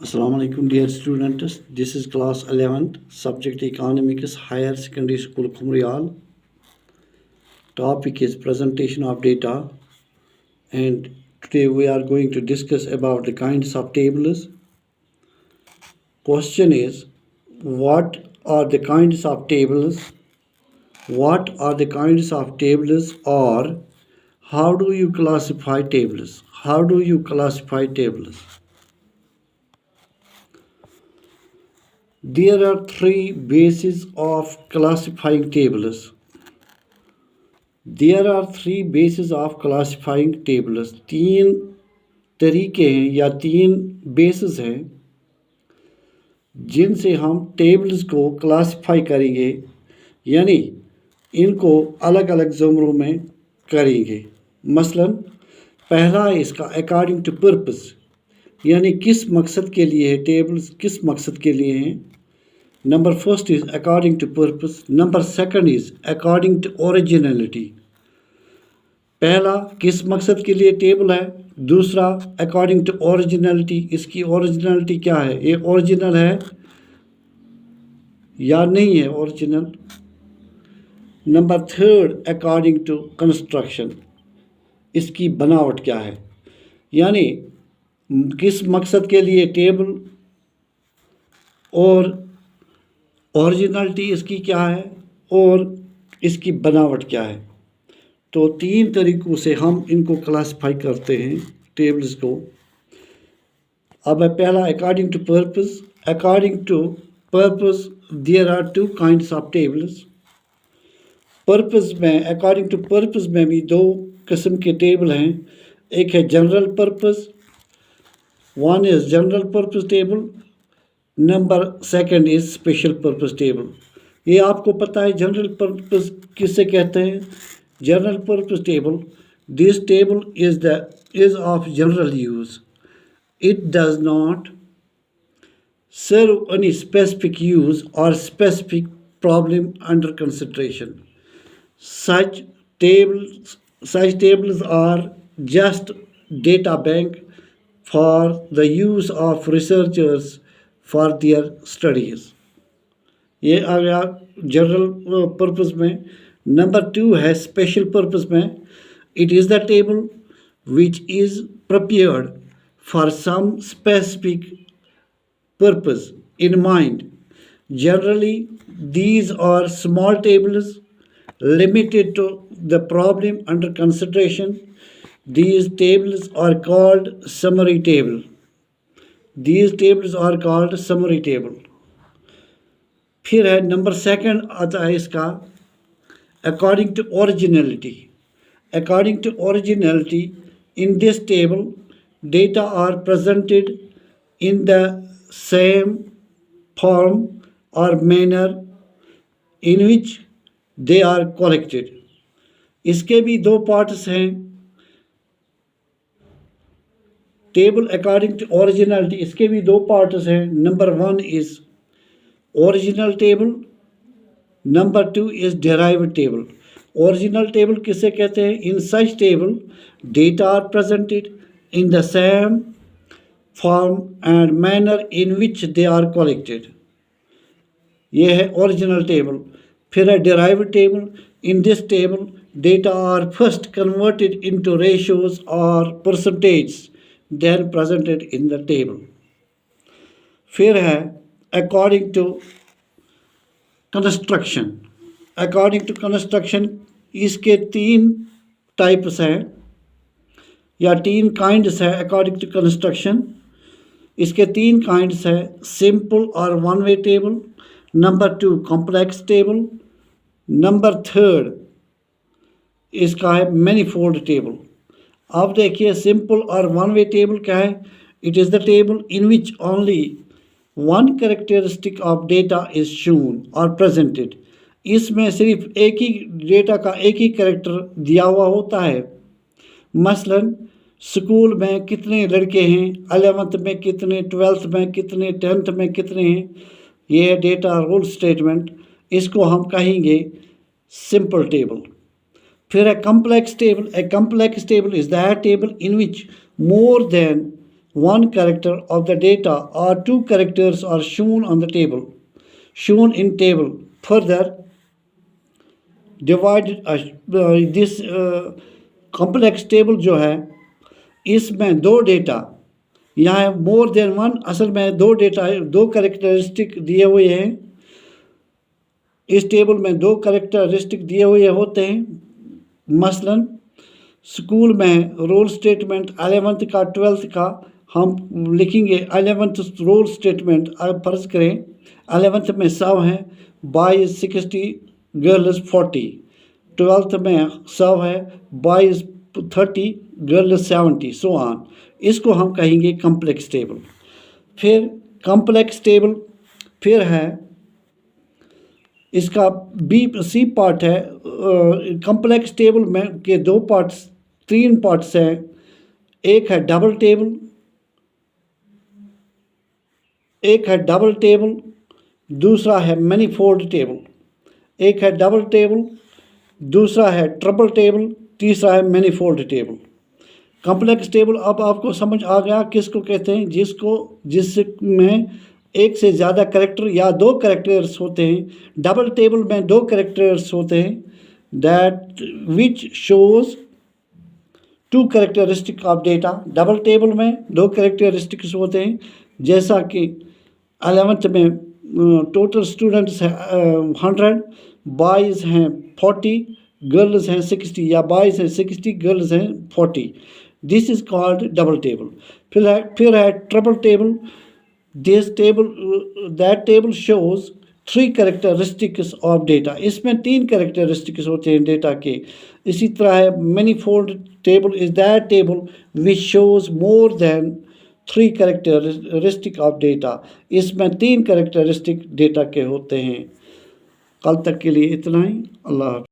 Assalamu alaikum dear students. This is class 11th, subject economics, higher secondary school Kumrial. Topic is presentation of data, and today we are going to discuss about the kinds of tables. Question is, what are the kinds of tables? What are the kinds of tables, or how do you classify tables? How do you classify tables? There are three bases of classifying tables. There are three bases of classifying tables. तीन तरीके हैं या तीन basis हैं जिनसे हम tables को classify करेंगे, यानी इनको अलग अलग ज़ुमरों में करेंगे। मसलन पहला है इसका अकॉर्डिंग टू पर्पस, यानी किस मकसद के लिए है टेबल्स, किस मकसद के लिए हैं। Number first is according to purpose. Number second is according to originality. पहला किस मकसद के लिए टेबल है, दूसरा अकॉर्डिंग टू ओरिजिनलिटी, इसकी ओरिजिनलिटी क्या है, ये ओरिजिनल है या नहीं है original. Number third according to construction, इसकी बनावट क्या है, यानी किस मकसद के लिए टेबल और ओरिजिनलिटी इसकी क्या है और इसकी बनावट क्या है। तो तीन तरीक़ों से हम इनको क्लासिफाई करते हैं टेबल्स को। अब है पहला according to purpose. According to purpose there are two kinds of tables. Purpose में अकॉर्डिंग टू पर्पस में भी दो किस्म के टेबल हैं। एक है general purpose, one is general purpose table, number second is special purpose table. ये आपको पता है जनरल पर्पस किससे कहते हैं। General purpose table, this table is of general use. It does not serve any specific use or specific problem under consideration. Such tables are just data bank for the use of researchers for their studies. ये आ गया general purpose में। Number two है special purpose में। It is the table which is prepared for some specific purpose in mind. Generally these are small tables limited to the problem under consideration. These tables are called summary table. These tables are called summary table. फिर है number second आता है इसका according to originality. According to originality, in this table data are presented in the same form और manner in which they are collected. इसके भी दो parts हैं। टेबल अकॉर्डिंग टू ओरिजिनलिटी, इसके भी दो पार्ट्स हैं। Number one is original table, number two is derived table. Original table किसे कहते हैं। In such table data are presented in the same form and manner in which they are collected. ये है original table. फिर है derived table. In this table data are first converted into ratios और percentage then presented in the table. फिर है according to construction. According to construction, इसके तीन types हैं या तीन काइंड्स है। अकॉर्डिंग टू कंस्ट्रक्शन इसके तीन काइंड्स है, सिंपल और one way table, number to complex table, number third इसका है मैनीफोल्ड टेबल। अब देखिए सिंपल और वन वे टेबल क्या है। It is the table in which only one characteristic of data is shown और प्रेजेंटेड। इसमें सिर्फ एक ही डेटा का एक ही कैरेक्टर दिया हुआ होता है। मसलन स्कूल में कितने लड़के हैं, 11th में कितने, 12th में कितने, 10th में कितने हैं, ये है डेटा रोल स्टेटमेंट। इसको हम कहेंगे सिंपल टेबल। फिर a complex table. A complex table is that table in which more than one character of the data or two characters are shown on the table, shown in table. Further, divided this complex table जो है इसमें दो data, यहाँ है more than one, असल में दो data, दो कैरेक्टरिस्टिक दिए हुए हैं। इस टेबल में दो कैरेक्टरिस्टिक दिए हुए होते हैं। मसलन स्कूल में रोल स्टेटमेंट 11th का 12th का हम लिखेंगे। 11th रोल स्टेटमेंट फर्ज करें 11th में 100 है, बॉयज़ 60, गर्ल्स 40। 12th में 100 है, बॉयज़ 30, गर्ल्स 70, सो ऑन। इसको हम कहेंगे कम्प्लेक्स टेबल। फिर कम्प्लेक्स टेबल फिर है इसका सी पार्ट है। कम्प्लेक्स टेबल में के दो पार्ट्स, तीन पार्ट्स हैं। एक है डबल टेबल, एक है डबल टेबल, दूसरा है मैनीफोल्ड टेबल। एक है डबल टेबल, दूसरा है ट्रिपल टेबल, तीसरा है मैनीफोल्ड टेबल। कम्प्लेक्स टेबल अब आपको समझ आ गया किसको कहते हैं, जिसमें एक से ज़्यादा कैरेक्टर या दो कैरेक्टर्स होते हैं। डबल टेबल में दो कैरेक्टर्स होते हैं, that which shows two characteristic of data. Double table में दो कैरेक्टरिस्टिक्स होते हैं, जैसा कि 11th में टोटल स्टूडेंट्स हैं 100, बॉयज़ हैं 40, गर्ल्स हैं 60, या बॉयज़ हैं 60, गर्ल्स हैं 40। This is called double table. फिर है triple table. This table that table shows 3 characteristics of data. इसमें 3 कैरेक्टरिस्टिक्स होते हैं डेटा के। इसी तरह है manifold table is that table which shows more than 3 characteristic of data. इसमें 3 कैरेक्टरिस्टिक डेटा के होते हैं। कल तक के लिए इतना ही। अल्लाह हाफ़िज़।